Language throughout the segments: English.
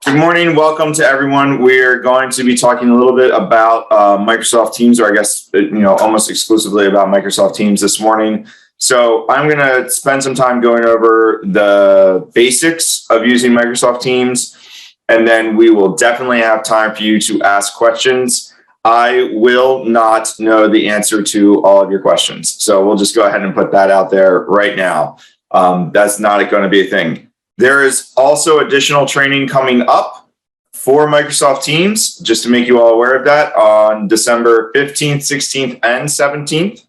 Good morning. Welcome to everyone. We're going to be talking a little bit about Microsoft Teams, or I guess, almost exclusively about Microsoft Teams this morning. So I'm going to spend some time going over the basics of using Microsoft Teams, and then we will definitely have time for you to ask questions. I will not know the answer to all of your questions. So we'll just go ahead and put that out there right now. That's not going to be a thing. There is also additional training coming up for Microsoft Teams, just to make you all aware of that, on December 15th, 16th, and 17th.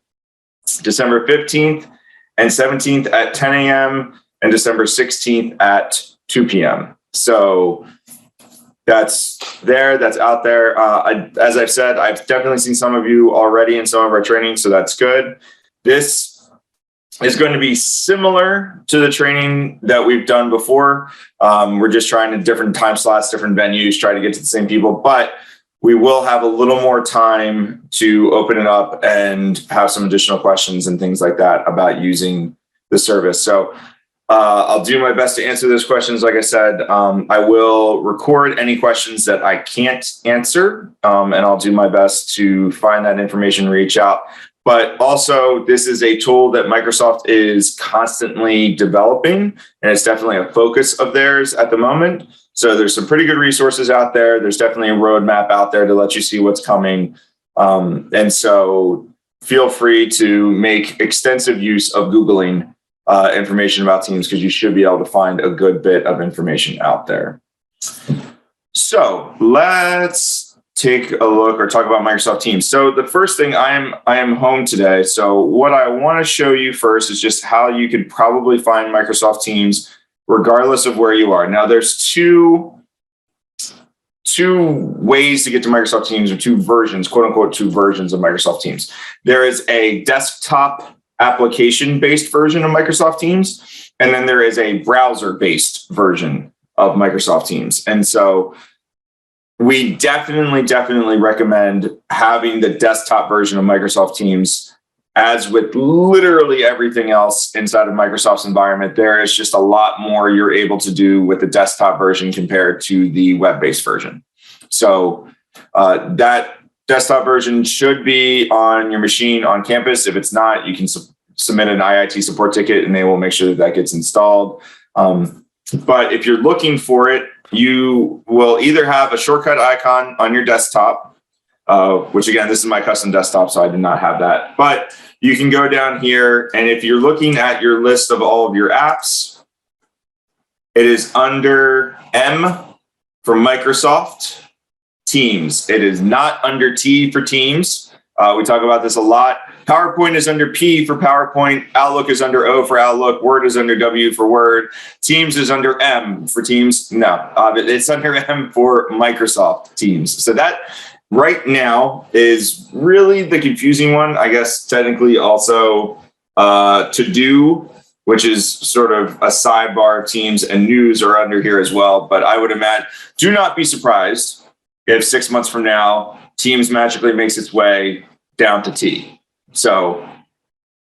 December 15th and 17th at 10 a.m. and December 16th at 2 p.m. So that's out there. As I've said, I've definitely seen some of you already in some of our training, so that's good. This is going to be similar to the training that we've done before. We're just trying to different time slots, different venues, try to get to the same people, but we will have a little more time to open it up and have some additional questions and things like that about using the service. So I'll do my best to answer those questions. Like I said, I will record any questions that I can't answer, and I'll do my best to find that information, reach out. But also, this is a tool that Microsoft is constantly developing, and it's definitely a focus of theirs at the moment. So there's some pretty good resources out there. There's definitely a roadmap out there to let you see what's coming. And so feel free to make extensive use of Googling information about Teams, because you should be able to find a good bit of information out there. So let's take a look or talk about Microsoft Teams. So the first thing, I am home today. So what I want to show you first is just how you could probably find Microsoft Teams regardless of where you are. Now there's two ways to get to Microsoft Teams, or two versions, quote unquote, two versions of Microsoft Teams. There is a desktop application-based version of Microsoft Teams, and then there is a browser-based version of Microsoft Teams. And so we definitely recommend having the desktop version of Microsoft Teams. As with literally everything else inside of Microsoft's environment, there is just a lot more you're able to do with the desktop version compared to the web-based version. So that desktop version should be on your machine on campus. If it's not, you can submit an IIT support ticket and they will make sure that that gets installed. But if you're looking for it, you will either have a shortcut icon on your desktop, which again, this is my custom desktop, so I did not have that. But you can go down here, and if you're looking at your list of all of your apps, it is under M for Microsoft Teams. It is not under T for Teams. We talk about this a lot. PowerPoint is under P for PowerPoint. Outlook is under O for Outlook. Word is under W for Word. Teams is under M for Teams. No, it's under M for Microsoft Teams. So that right now is really the confusing one. I guess technically also To Do, which is sort of a sidebar of Teams, and News are under here as well. But I would imagine, do not be surprised if 6 months from now, Teams magically makes its way down to T. So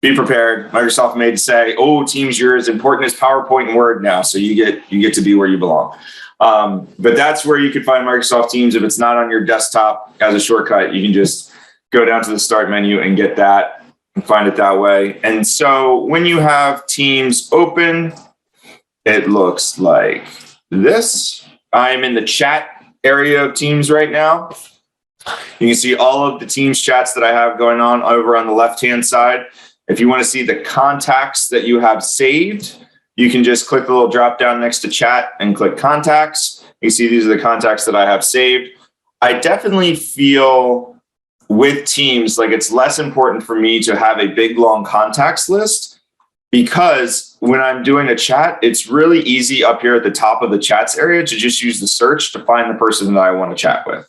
be prepared. Microsoft may say, "Oh, Teams, you're as important as PowerPoint and Word now, so you get to be where you belong." But that's where you can find Microsoft Teams. If it's not on your desktop as a shortcut, you can just go down to the Start menu and get that and find it that way. And so when you have Teams open, it looks like this. I'm in the chat area of Teams right now. You can see all of the Teams chats that I have going on over on the left-hand side. If you want to see the contacts that you have saved, you can just click the little drop down next to chat and click contacts. You see these are the contacts that I have saved. I definitely feel with Teams like it's less important for me to have a big, long contacts list, because when I'm doing a chat, it's really easy up here at the top of the chats area to just use the search to find the person that I want to chat with.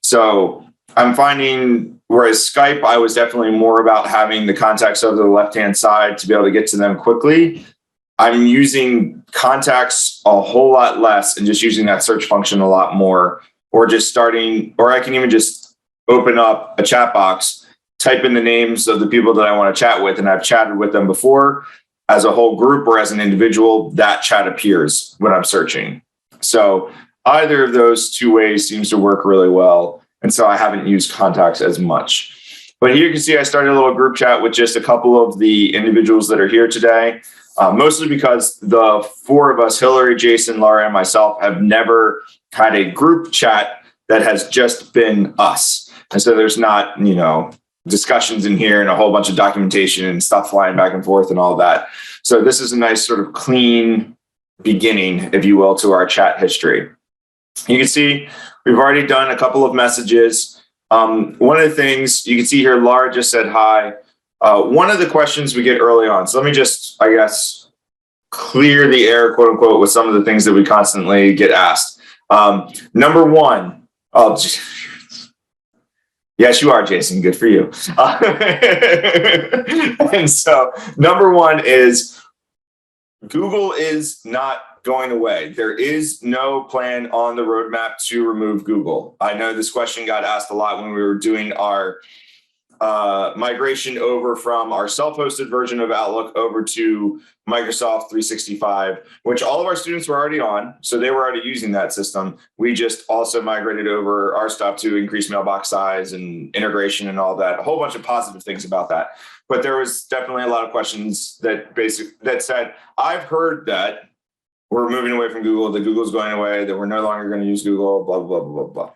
So I'm finding, whereas Skype, I was definitely more about having the contacts over the left-hand side to be able to get to them quickly. I'm using contacts a whole lot less and just using that search function a lot more, or just starting, or I can even just open up a chat box, type in the names of the people that I want to chat with, and I've chatted with them before as a whole group or as an individual. That chat appears when I'm searching. So either of those two ways seems to work really well. And so I haven't used contacts as much. But here you can see I started a little group chat with just a couple of the individuals that are here today, mostly because the four of us, Hillary, Jason, Laura, and myself, have never had a group chat that has just been us. And so there's not, discussions in here and a whole bunch of documentation and stuff flying back and forth and all that. So this is a nice sort of clean beginning, if you will, to our chat history. You can see we've already done a couple of messages. One of the things you can see here, Laura just said hi. One of the questions we get early on. So let me just, I guess, clear the air, quote unquote, with some of the things that we constantly get asked. Number one, yes, you are, Jason. Good for you. And so number one is Google is not going away. There is no plan on the roadmap to remove Google. I know this question got asked a lot when we were doing our migration over from our self-hosted version of Outlook over to Microsoft 365, which all of our students were already on. So they were already using that system. We just also migrated over our stuff to increase mailbox size and integration and all that, a whole bunch of positive things about that. But there was definitely a lot of questions that said, I've heard that we're moving away from Google, that Google's going away, that we're no longer going to use Google, blah, blah, blah, blah, blah.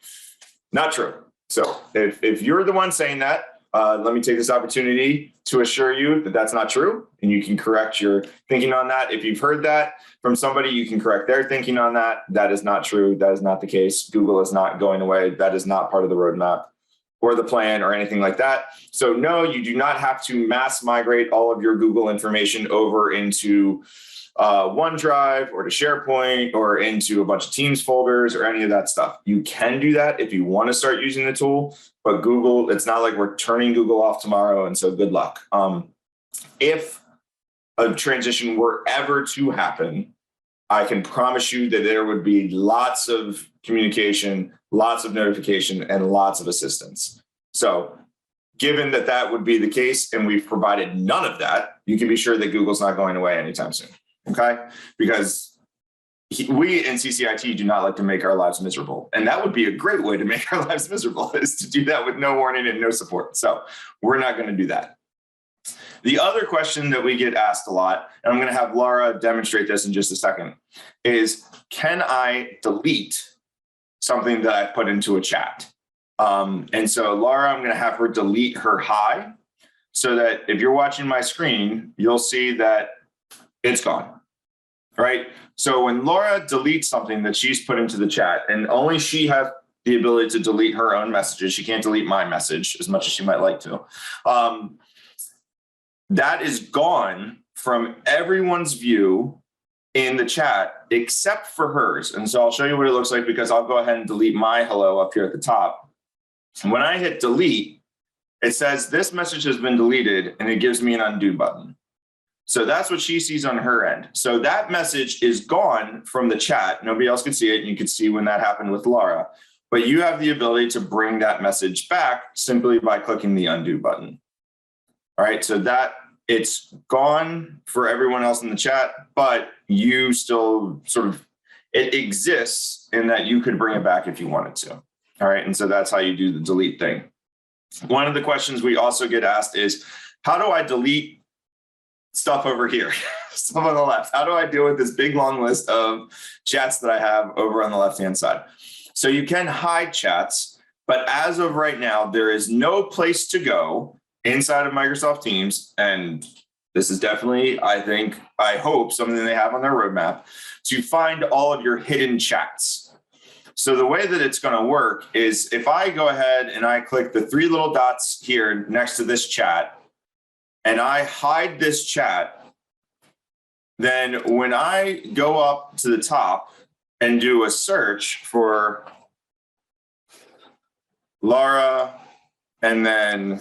Not true. So if you're the one saying that, let me take this opportunity to assure you that that's not true, and you can correct your thinking on that. If you've heard that from somebody, you can correct their thinking on that. That is not true. That is not the case. Google is not going away. That is not part of the roadmap or the plan or anything like that. So no, you do not have to mass migrate all of your Google information over into OneDrive or to SharePoint or into a bunch of Teams folders or any of that stuff. You can do that if you want to start using the tool, but Google, it's not like we're turning Google off tomorrow, and so good luck. If a transition were ever to happen, I can promise you that there would be lots of communication, lots of notification, and lots of assistance. So given that that would be the case, and we've provided none of that, you can be sure that Google's not going away anytime soon. Okay, because we in CCIT do not like to make our lives miserable. And that would be a great way to make our lives miserable, is to do that with no warning and no support. So we're not going to do that. The other question that we get asked a lot, and I'm going to have Laura demonstrate this in just a second, is can I delete something that I put into a chat? And so Laura, I'm going to have her delete her hi, so that if you're watching my screen, you'll see that it's gone, right? So when Laura deletes something that she's put into the chat, and only she has the ability to delete her own messages, she can't delete my message as much as she might like to, that is gone from everyone's view in the chat except for hers. And so I'll show you what it looks like, because I'll go ahead and delete my hello up here at the top. And when I hit delete, it says this message has been deleted, and it gives me an undo button. So that's what she sees on her end. So that message is gone from the chat. Nobody else could see it. And you could see when that happened with Laura. But you have the ability to bring that message back simply by clicking the undo button. All right, so that it's gone for everyone else in the chat, but you still sort of, it exists in that you could bring it back if you wanted to. All right, and so that's how you do the delete thing. One of the questions we also get asked is, how do I delete stuff over here, stuff on the left? How do I deal with this big long list of chats that I have over on the left-hand side? So you can hide chats, but as of right now, there is no place to go inside of Microsoft Teams, and this is definitely, I hope, something they have on their roadmap, to find all of your hidden chats. So the way that it's going to work is if I go ahead and I click the three little dots here next to this chat, and I hide this chat, then when I go up to the top and do a search for Laura and then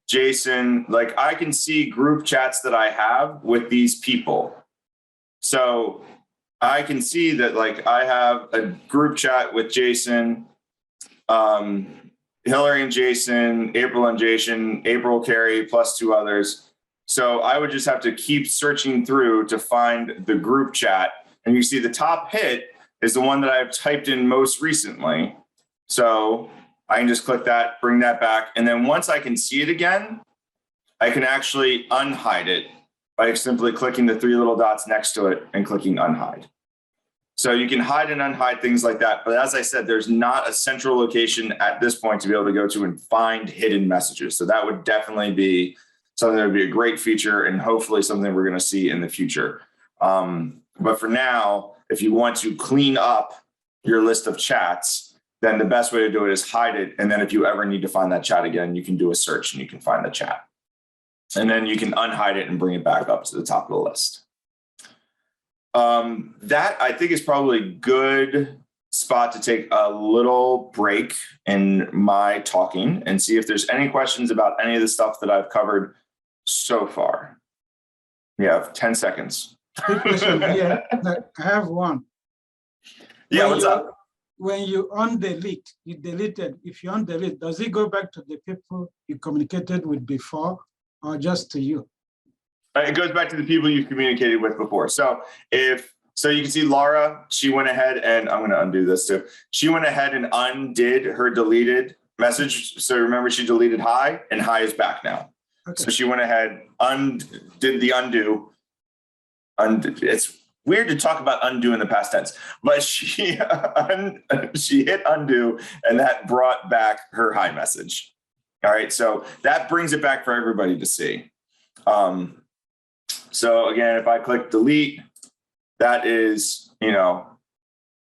Jason, like I can see group chats that I have with these people. So I can see that like I have a group chat with Jason, Hillary and Jason, April and Jason, April, Carrie, plus two others. So I would just have to keep searching through to find the group chat And you see the top hit is the one that I've typed in most recently. So I can just click that, bring that back. And then once I can see it again, I can actually unhide it by simply clicking the 3 little dots next to it and clicking unhide. So you can hide and unhide things like that. But as I said, there's not a central location at this point to be able to go to and find hidden messages. So that would definitely be something that would be a great feature and hopefully something we're going to see in the future. But for now, if you want to clean up your list of chats, then the best way to do it is hide it. And then if you ever need to find that chat again, you can do a search and you can find the chat. And then you can unhide it and bring it back up to the top of the list. That I think is probably a good spot to take a little break in my talking and see if there's any questions about any of the stuff that I've covered so far. We have 10 seconds. Yeah, I have one. Yeah, what's up? When you undelete, you deleted. If you undelete, does it go back to the people you communicated with before or just to you? It goes back to the people you've communicated with before. So you can see Laura, she went ahead and I'm going to undo this too. She went ahead and undid her deleted message. So remember, she deleted hi and hi is back now. Okay. So she went ahead, did the undo. It's weird to talk about undo in the past tense, but she hit undo and that brought back her hi message. All right. So that brings it back for everybody to see. So again, if I click delete, that is,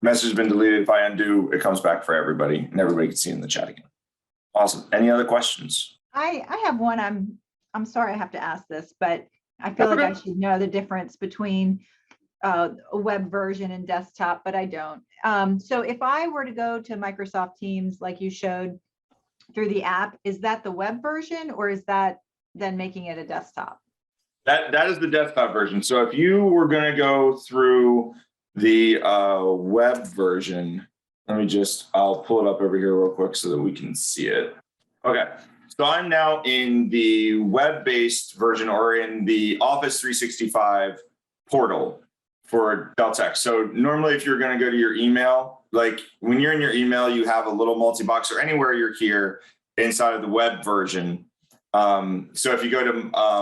message has been deleted. If I undo, it comes back for everybody and everybody can see in the chat again. Awesome. Any other questions? I have one. I'm sorry I have to ask this, but I feel like I should know the difference between a web version and desktop, but I don't. So if I were to go to Microsoft Teams, like you showed through the app, is that the web version or is that then making it a desktop? That is the desktop version. So if you were going to go through the web version, I'll pull it up over here real quick so that we can see it. Okay. So I'm now in the web-based version or in the Office 365 portal for Deltek. So normally if you're going to go to your email, like when you're in your email, you have a little multi-box or anywhere you're here inside of the web version. So if you go to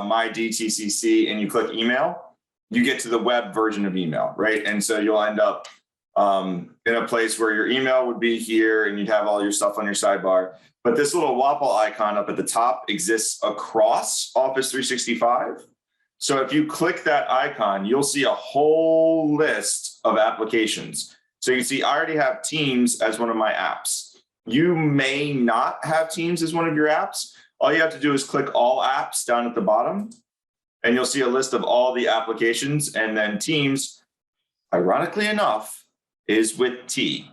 my DTCC and you click email, you get to the web version of email, right? And so you'll end up in a place where your email would be here and you'd have all your stuff on your sidebar. But this little Wapple icon up at the top exists across Office 365. So if you click that icon, you'll see a whole list of applications. So you see, I already have Teams as one of my apps. You may not have Teams as one of your apps. All you have to do is click all apps down at the bottom, and you'll see a list of all the applications. And then Teams, ironically enough, is with T.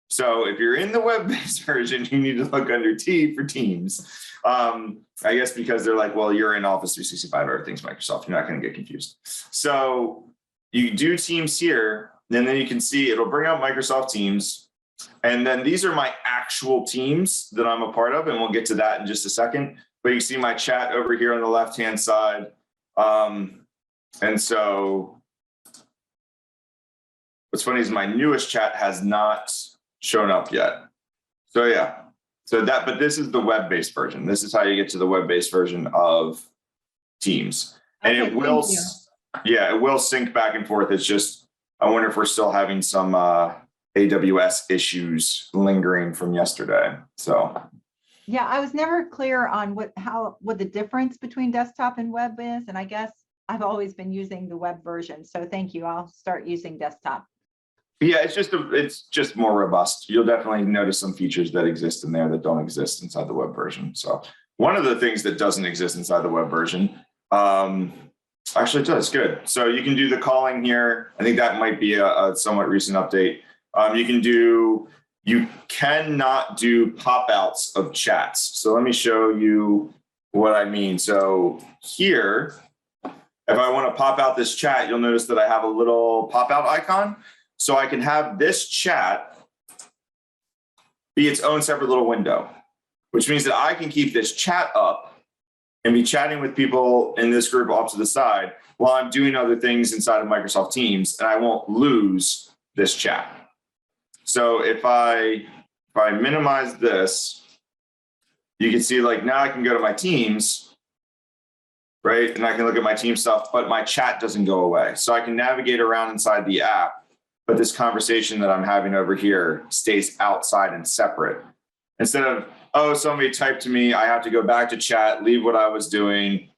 So if you're in the web-based version, you need to look under T for Teams. I guess because they're like, well, you're in Office 365, everything's Microsoft. You're not going to get confused. So you do Teams here, and then you can see it'll bring up Microsoft Teams. And then these are my actual teams that I'm a part of, and we'll get to that in just a second. But you see my chat over here on the left-hand side. And so what's funny is my newest chat has not shown up yet. So yeah, but this is the web-based version. This is how you get to the web-based version of Teams. And Okay, it will sync back and forth. It's just, I wonder if we're still having some AWS issues lingering from yesterday. So yeah, I was never clear on what the difference between desktop and web is, and I guess I've always been using the web version. So thank you. I'll start using desktop. Yeah, it's just more robust. You'll definitely notice some features that exist in there that don't exist inside the web version. So one of the things that doesn't exist inside the web version, actually it does. Good. So you can do the calling here. I think that might be a somewhat recent update. You cannot do pop-outs of chats. So let me show you what I mean. So here, if I want to pop out this chat, you'll notice that I have a little pop-out icon. So I can have this chat be its own separate little window, which means that I can keep this chat up and be chatting with people in this group off to the side while I'm doing other things inside of Microsoft Teams, and I won't lose this chat. So if I minimize this, you can see like now I can go to my Teams, right? And I can look at my team stuff, but my chat doesn't go away. So I can navigate around inside the app, but this conversation that I'm having over here stays outside and separate. Instead of, oh, somebody typed to me, I have to go back to chat, leave what I was doing,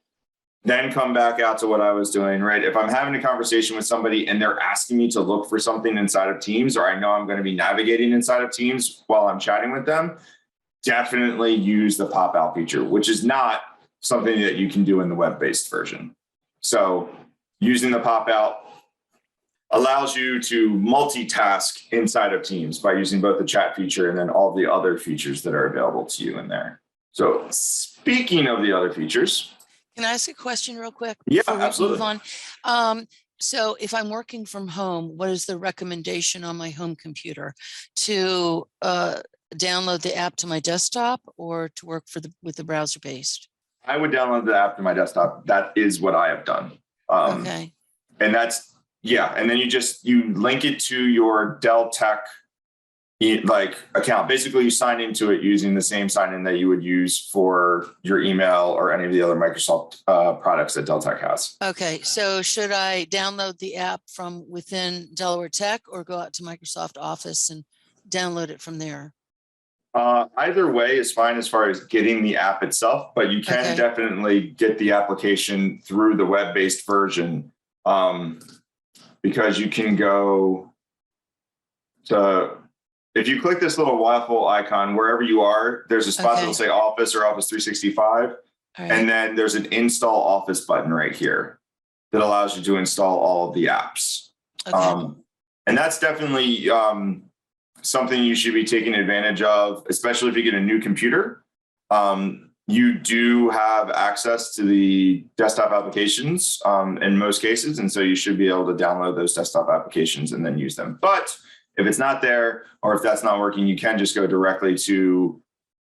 then come back out to what I was doing, right? If I'm having a conversation with somebody and they're asking me to look for something inside of Teams, or I know I'm going to be navigating inside of Teams while I'm chatting with them, definitely use the pop-out feature, which is not something that you can do in the web-based version. So using the pop-out allows you to multitask inside of Teams by using both the chat feature and then all the other features that are available to you in there. So speaking of the other features. Can I ask a question real quick? Yeah, before we absolutely. move on? So if I'm working from home, what is the recommendation on my home computer? To download the app to my desktop or to work with the browser based? I would download the app to my desktop. That is what I have done. Okay. And that's, yeah. And then you link it to your Dell Tech account. Basically you sign into it using the same sign in that you would use for your email or any of the other Microsoft products that Dell Tech has. Okay. So should I download the app from within Delaware Tech or go out to Microsoft Office and download it from there? Either way is fine as far as getting the app itself, but you can definitely get the application through the web-based version because you can go to, if you click this little waffle icon, wherever you are, there's a spot that'll say Office or Office 365. Right. And then there's an Install Office button right here that allows you to install all of the apps. Okay. And that's definitely something you should be taking advantage of, especially if you get a new computer. You do have access to the desktop applications in most cases, and so you should be able to download those desktop applications and then use them. But if it's not there, or if that's not working, you can just go directly to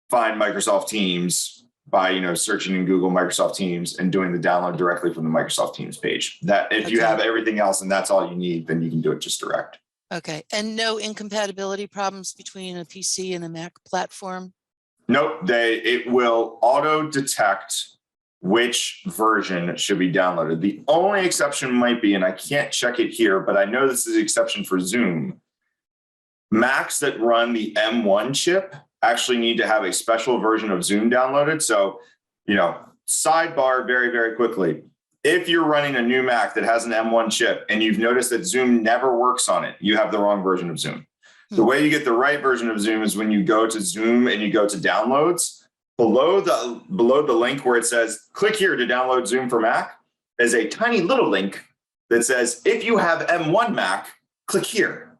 find Microsoft Teams by searching in Google Microsoft Teams and doing the download directly from the Microsoft Teams page. That if you have everything else and that's all you need, then you can do it just direct. Okay, and no incompatibility problems between a PC and a Mac platform? Nope, it will auto detect which version should be downloaded. The only exception might be, and I can't check it here, but I know this is an exception for Zoom. Macs that run the M1 chip actually need to have a special version of Zoom downloaded. So, sidebar very, very quickly. If you're running a new Mac that has an M1 chip and you've noticed that Zoom never works on it, you have the wrong version of Zoom. The way you get the right version of Zoom is when you go to Zoom and you go to downloads. Below the link where it says, click here to download Zoom for Mac, is a tiny little link that says, if you have M1 Mac, click here.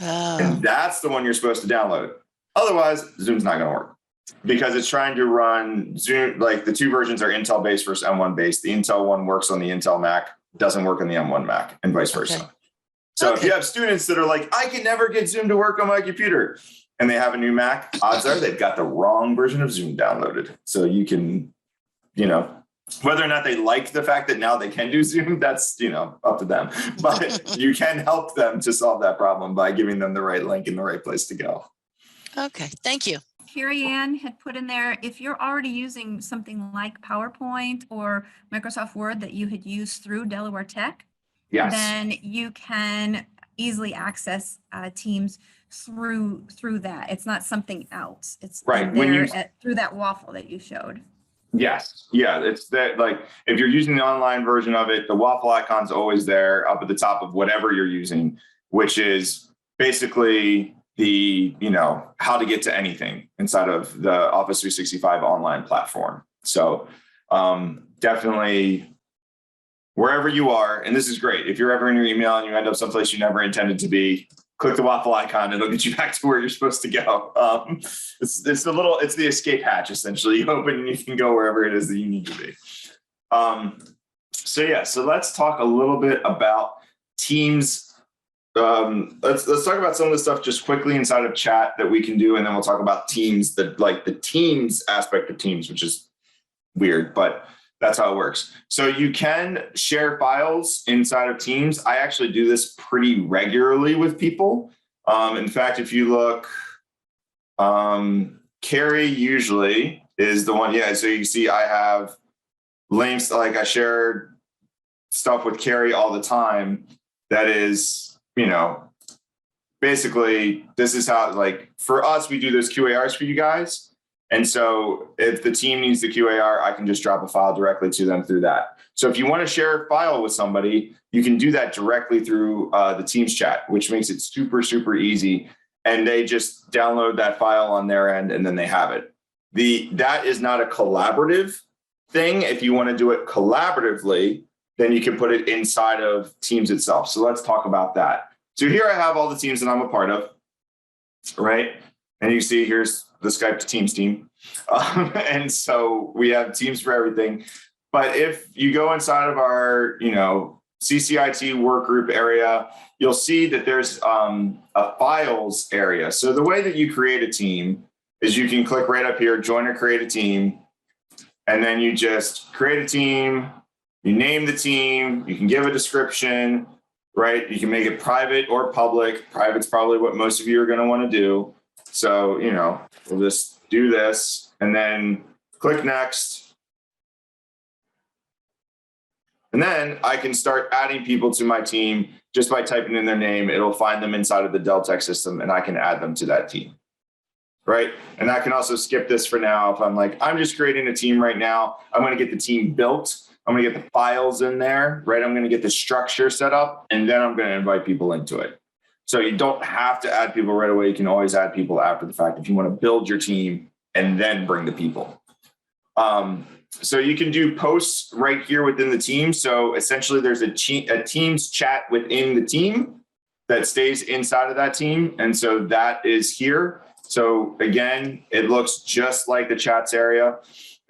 And that's the one you're supposed to download. Otherwise, Zoom's not going to work because it's trying to run Zoom. Like the two versions are Intel based versus M1 based. The Intel one works on the Intel Mac, doesn't work on the M1 Mac, and vice versa. So if you have students that are like, I can never get Zoom to work on my computer, and they have a new Mac, odds are they've got the wrong version of Zoom downloaded. So you can, whether or not they like the fact that now they can do Zoom, that's, up to them. But you can help them to solve that problem by giving them the right link and the right place to go. Okay, thank you. Carrie Ann had put in there, if you're already using something like PowerPoint or Microsoft Word that you had used through Delaware Tech, then you can easily access Teams through that. It's not something else. It's right through that waffle that you showed. Yes. Yeah. It's that, like, if you're using the online version of it, the waffle icon's always there up at the top of whatever you're using, which is basically the, how to get to anything inside of the Office 365 online platform. So definitely wherever you are, and this is great. If you're ever in your email and you end up someplace you never intended to be, click the waffle icon and it'll get you back to where you're supposed to go. It's the escape hatch, essentially. You open and you can go wherever it is that you need to be. So let's talk a little bit about Teams. Let's talk about some of the stuff just quickly inside of chat that we can do, and then we'll talk about Teams, the Teams aspect of Teams, which is weird, but That's how it works. So you can share files inside of Teams. I actually do this pretty regularly with people. In fact, if you look, Carrie usually is the one. Yeah, so you see I have links, like I shared stuff with Carrie all the time. That is, you know, basically this is how, like, for us, we do those QARs for you guys. And so if the team needs the QAR, I can just drop a file directly to them through that. So if you want to share a file with somebody, you can do that directly through the Teams chat, which makes it super, super easy. And they just download that file on their end and then they have it. That is not a collaborative thing. If you want to do it collaboratively, then you can put it inside of Teams itself. So let's talk about that. So here I have all the teams that I'm a part of, right? And you see here's the Skype to Teams team. And so we have teams for everything. But if you go inside of our, you know, CCIT work group area, you'll see that there's a files area. So the way that you create a team is you can click right up here, join or create a team. And then you just create a team, you name the team, you can give a description, right? You can make it private or public. Private's probably what most of you are going to want to do. So, you know, we'll just do this and then click next. And then I can start adding people to my team just by typing in their name. It'll find them inside of the Deltek system and I can add them to that team, right? And I can also skip this for now. If I'm like, I'm just creating a team right now, I'm going to get the team built. I'm going to get the files in there, right? I'm going to get the structure set up, and then I'm going to invite people into it. So you don't have to add people right away. You can always add people after the fact if you want to build your team and then bring the people. So you can do posts right here within the team. So essentially there's a Teams chat within the team that stays inside of that team. And so that is here. So again, it looks just like the chats area.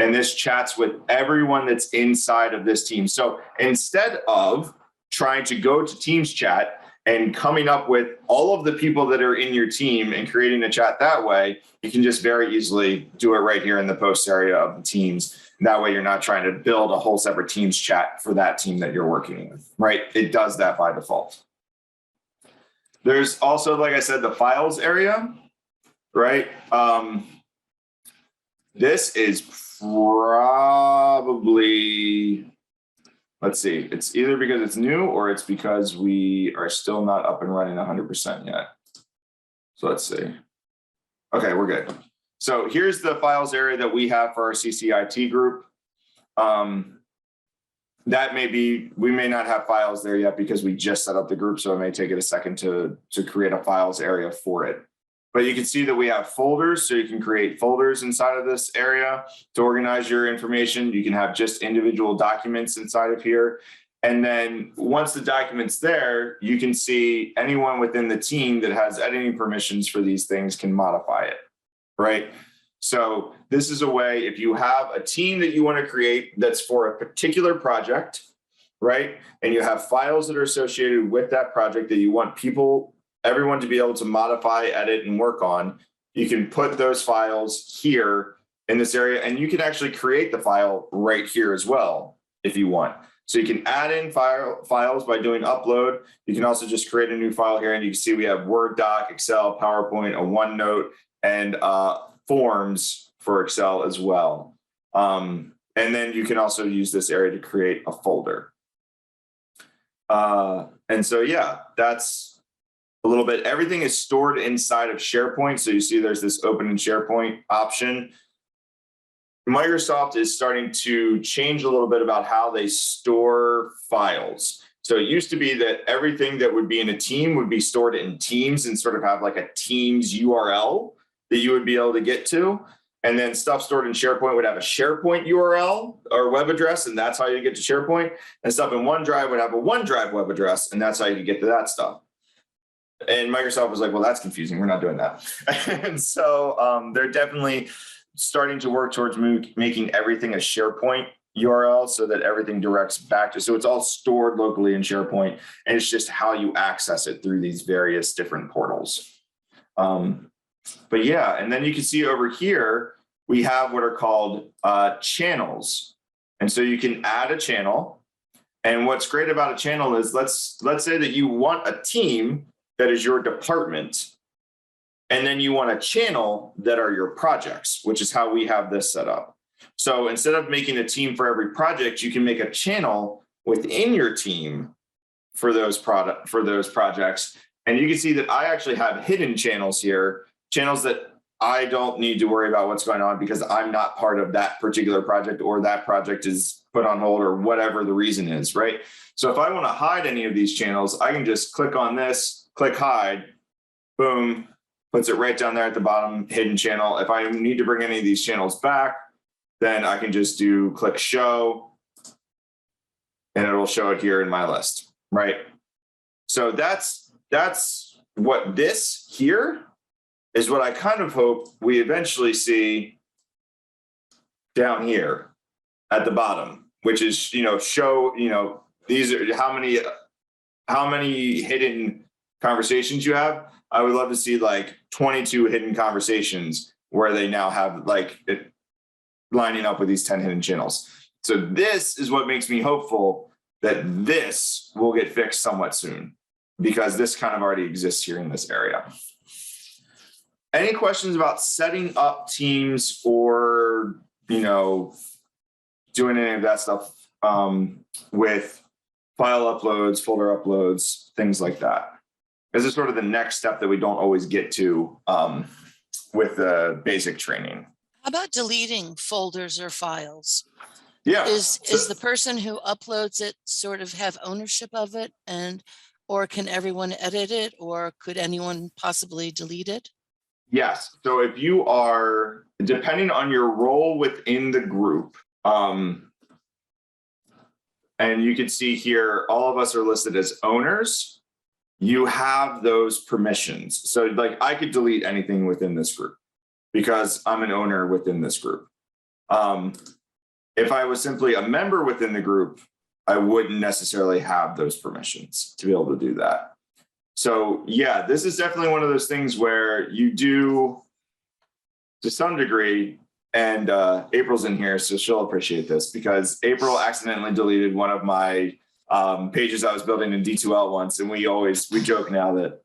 And this chats with everyone that's inside of this team. So instead of trying to go to Teams chat and coming up with all of the people that are in your team and creating a chat that way, you can just very easily do it right here in the posts area of the teams. And that way you're not trying to build a whole separate Teams chat for that team that you're working with, right? It does that by default. There's also, like I said, the files area, right? This is probably, let's see, it's either because it's new or it's because we are still not up and running 100% yet. So let's see. Okay, we're good. So here's the files area that we have for our CCIT group. That may be, we may not have files there yet because we just set up the group. So it may take it a second to create a files area for it. But you can see that we have folders, so you can create folders inside of this area to organize your information. You can have just individual documents inside of here. And then once the document's there, you can see anyone within the team that has editing permissions for these things can modify it, right? So this is a way, if you have a team that you want to create that's for a particular project, right? And you have files that are associated with that project that you want everyone to be able to modify, edit, and work on, you can put those files here in this area, and you can actually create the file right here as well if you want. So you can add in files by doing upload. You can also just create a new file here, and you can see we have Word doc, Excel, PowerPoint, a OneNote, and forms for Excel as well. And then you can also use this area to create a folder. And so, yeah, that's a little bit. Everything is stored inside of SharePoint. So you see there's this open in SharePoint option. Microsoft is starting to change a little bit about how they store files. So it used to be that everything that would be in a team would be stored in Teams and sort of have like a Teams URL that you would be able to get to. And then stuff stored in SharePoint would have a SharePoint URL or web address, and that's how you get to SharePoint. And stuff in OneDrive would have a OneDrive web address, and that's how you could get to that stuff. And Microsoft was like, well, that's confusing. We're not doing that. And so they're definitely starting to work towards making everything a SharePoint URL so that everything directs back to, so it's all stored locally in SharePoint, and it's just how you access it through these various different portals. But yeah, and then you can see over here, we have what are called channels. And so you can add a channel. And what's great about a channel is let's say that you want a team that is your department, and then you want a channel that are your projects, which is how we have this set up. So instead of making a team for every project, you can make a channel within your team for those projects. And you can see that I actually have hidden channels here, channels that I don't need to worry about what's going on because I'm not part of that particular project, or that project is put on hold, or whatever the reason is, right? So if I want to hide any of these channels, I can just click on this, click hide, boom, puts it right down there at the bottom, hidden channel. If I need to bring any of these channels back, then I can just do click show, and it'll show it here in my list, right? So that's what this here is, what I kind of hope we eventually see down here at the bottom, which is, show, these are how many hidden conversations you have. I would love to see like 22 hidden conversations where they now have like it lining up with these 10 hidden channels. So this is what makes me hopeful that this will get fixed somewhat soon, because this kind of already exists here in this area. Any questions about setting up teams or, doing any of that stuff with file uploads, folder uploads, things like that? This is sort of the next step that we don't always get to with the basic training. How about deleting folders or files? Yeah. Is the person who uploads it sort of have ownership of it, or can everyone edit it, or could anyone possibly delete it? Yes. So if you are, depending on your role within the group, and you can see here, all of us are listed as owners. You have those permissions. So like I could delete anything within this group because I'm an owner within this group. If I was simply a member within the group, I wouldn't necessarily have those permissions to be able to do that. So yeah, this is definitely one of those things where you do, to some degree, and April's in here, so she'll appreciate this, because April accidentally deleted one of my pages I was building in D2L once, and we joke now that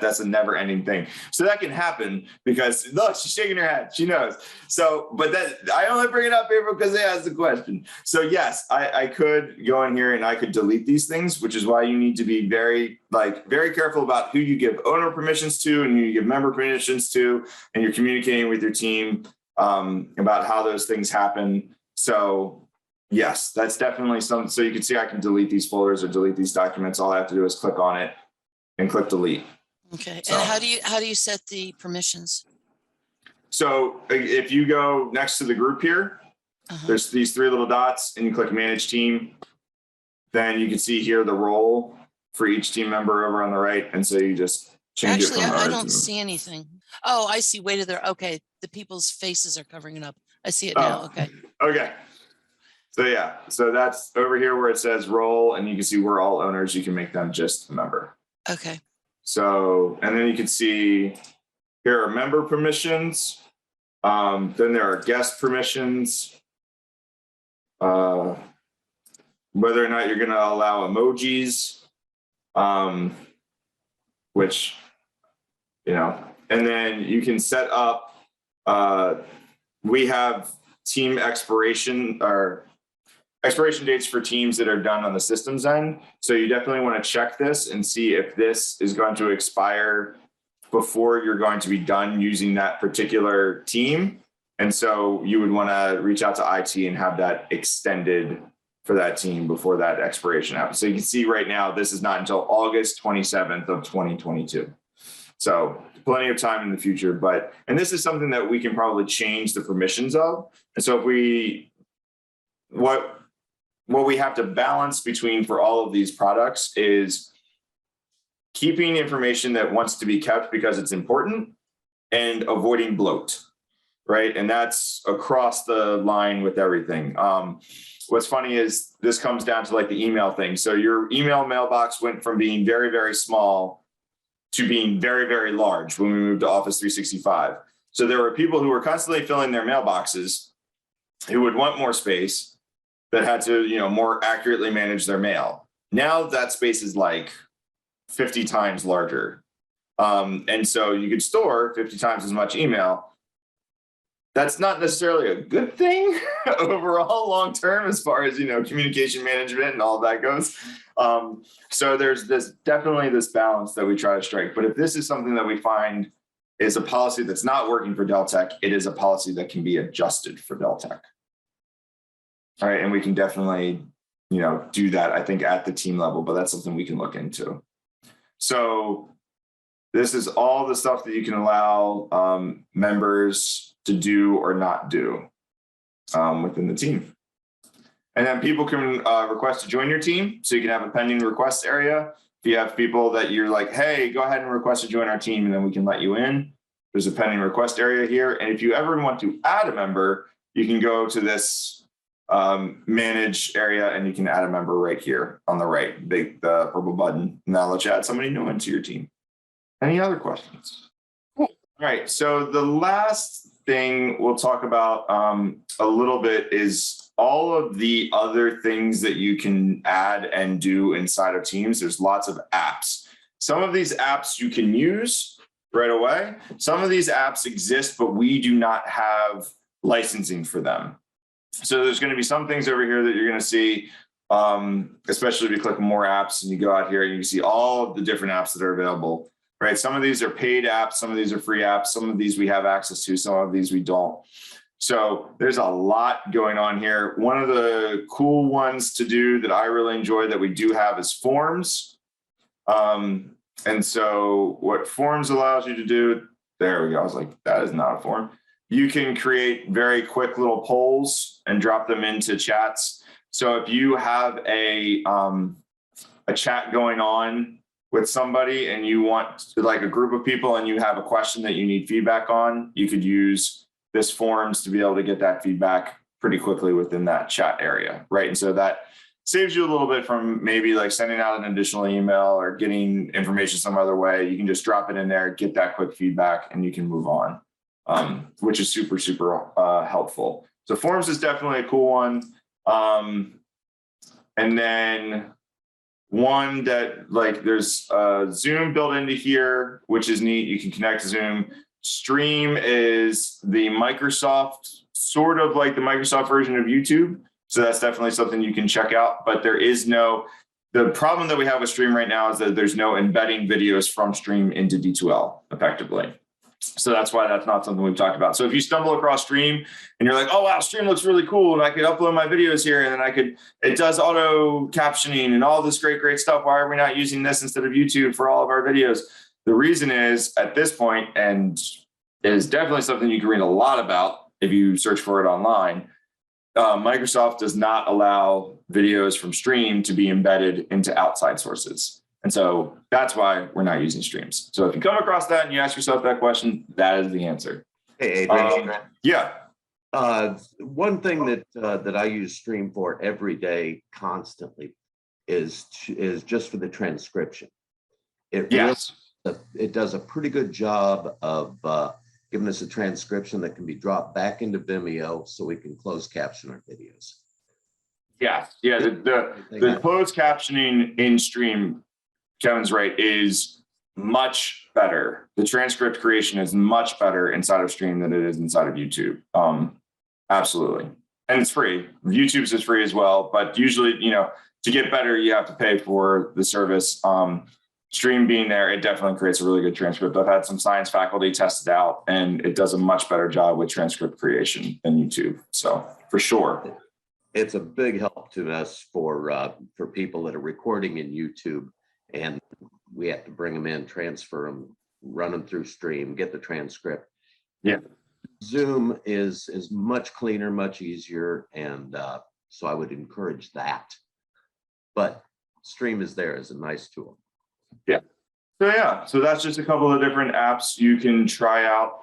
that's a never ending thing. So that can happen because look, she's shaking her head. She knows. So, but that I only bring it up, April, because they asked the question. So yes, I could go in here and I could delete these things, which is why you need to be very careful about who you give owner permissions to and who you give member permissions to, and you're communicating with your team about how those things happen. So yes, that's definitely something. So you can see I can delete these folders or delete these documents. All I have to do is click on it and click delete. Okay. So, and how do you set the permissions? So if you go next to the group here, there's these three little dots, and you click manage team. Then you can see here the role for each team member over on the right. And so you just change it. Actually, I don't see anything. Oh, I see. Way to there. Okay. The people's faces are covering it up. I see it now. Okay. Okay. So yeah, so that's over here where it says role, and you can see we're all owners. You can make them just a member. Okay. So, and then you can see here are member permissions. Then there are guest permissions. Whether or not you're going to allow emojis, which, and then you can set up, we have team expiration dates for teams that are done on the systems end. So you definitely want to check this and see if this is going to expire before you're going to be done using that particular team. And so you would want to reach out to IT and have that extended for that team before that expiration happens. So you can see right now, this is not until August 27th of 2022. So plenty of time in the future, and this is something that we can probably change the permissions of. And so if what we have to balance between for all of these products is keeping information that wants to be kept because it's important and avoiding bloat, right? And that's across the line with everything. What's funny is this comes down to like the email thing. So your email mailbox went from being very, very small to being very, very large when we moved to Office 365. So there were people who were constantly filling their mailboxes who would want more space. that had to, more accurately manage their mail. Now that space is like 50 times larger. And so you could store 50 times as much email. That's not necessarily a good thing overall long term as far as communication management and all that goes. So there's definitely this balance that we try to strike. But if this is something that we find is a policy that's not working for Deltec, it is a policy that can be adjusted for Deltec. All right, and we can definitely do that, I think, at the team level, but that's something we can look into. So this is all the stuff that you can allow members to do or not do within the team. And then people can request to join your team. So you can have a pending request area. If you have people that you're like, hey, go ahead and request to join our team, and then we can let you in. There's a pending request area here. And if you ever want to add a member, you can go to this manage area and you can add a member right here on the right, the purple button. And that'll let you add somebody new into your team. Any other questions? Cool. All right, so the last thing we'll talk about a little bit is all of the other things that you can add and do inside of Teams. There's lots of apps. Some of these apps you can use right away. Some of these apps exist, but we do not have licensing for them. So there's going to be some things over here that you're going to see, especially if you click on more apps and you go out here and you see all of the different apps that are available. Right. Some of these are paid apps. Some of these are free apps. Some of these we have access to. Some of these we don't. So there's a lot going on here. One of the cool ones to do that I really enjoy that we do have is forms. And so what forms allows you to do, there we go. I was like, that is not a form. You can create very quick little polls and drop them into chats. So if you have a chat going on with somebody and you want like a group of people and you have a question that you need feedback on, you could use this forms to be able to get that feedback pretty quickly within that chat area, right? And so that saves you a little bit from maybe like sending out an additional email or getting information some other way. You can just drop it in there, get that quick feedback, and you can move on, which is super, super helpful. So forms is definitely a cool one. And then one that like there's Zoom built into here, which is neat. You can connect to Zoom. Stream is the Microsoft, sort of like the Microsoft version of YouTube. So that's definitely something you can check out, but there is no, the problem that we have with Stream right now is that there's no embedding videos from Stream into D2L effectively. So that's why that's not something we've talked about. So if you stumble across Stream and you're like, oh, wow, Stream looks really cool. And I could upload my videos here and then it does auto captioning and all this great stuff. Why are we not using this instead of YouTube for all of our videos? The reason is at this point, and it is definitely something you can read a lot about if you search for it online, Microsoft does not allow videos from Stream to be embedded into outside sources. And so that's why we're not using Streams. So if you come across that and you ask yourself that question, that is the answer. Hey, Adrian. Yeah. One thing that I use Stream for every day constantly is just for the transcription. It does a pretty good job of giving us a transcription that can be dropped back into Vimeo so we can close caption our videos. Yeah, the closed captioning in Stream, Kevin's right, is much better. The transcript creation is much better inside of Stream than it is inside of YouTube. Absolutely. And it's free. YouTube's is free as well, but usually, to get better, you have to pay for the service. Stream being there, it definitely creates a really good transcript. I've had some science faculty test it out and it does a much better job with transcript creation than YouTube. So for sure. It's a big help to us for people that are recording in YouTube and we have to bring them in, transfer them, run them through Stream, get the transcript. Yeah. Zoom is much cleaner, much easier. And so I would encourage that. But Stream is there as a nice tool. Yeah. So that's just a couple of different apps you can try out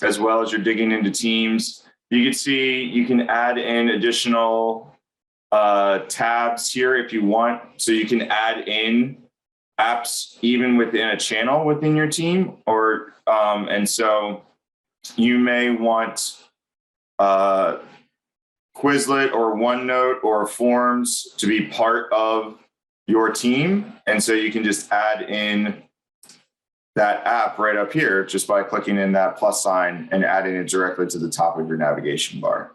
as well as you're digging into Teams. You can see you can add in additional tabs here if you want. So you can add in apps even within a channel within your team, or and so you may want Quizlet or OneNote or Forms to be part of your team. And so you can just add in that app right up here just by clicking in that plus sign and adding it directly to the top of your navigation bar.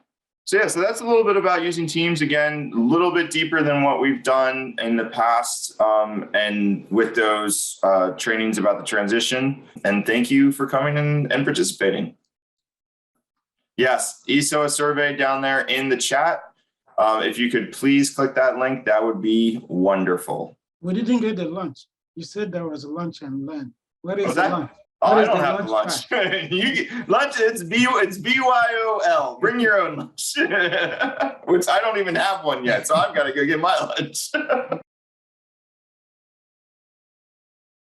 So yeah, so that's a little bit about using Teams. Again, a little bit deeper than what we've done in the past, and with those trainings about the transition. And thank you for coming and participating. Yes, ESOA survey down there in the chat. If you could please click that link, that would be wonderful. We didn't get the lunch. You said there was a lunch and learn. What is the that? lunch? Oh, What I is don't the have lunch. pack? Lunch, it's BYOL. Bring your own lunch, which I don't even have one yet. So I've got to go get my lunch.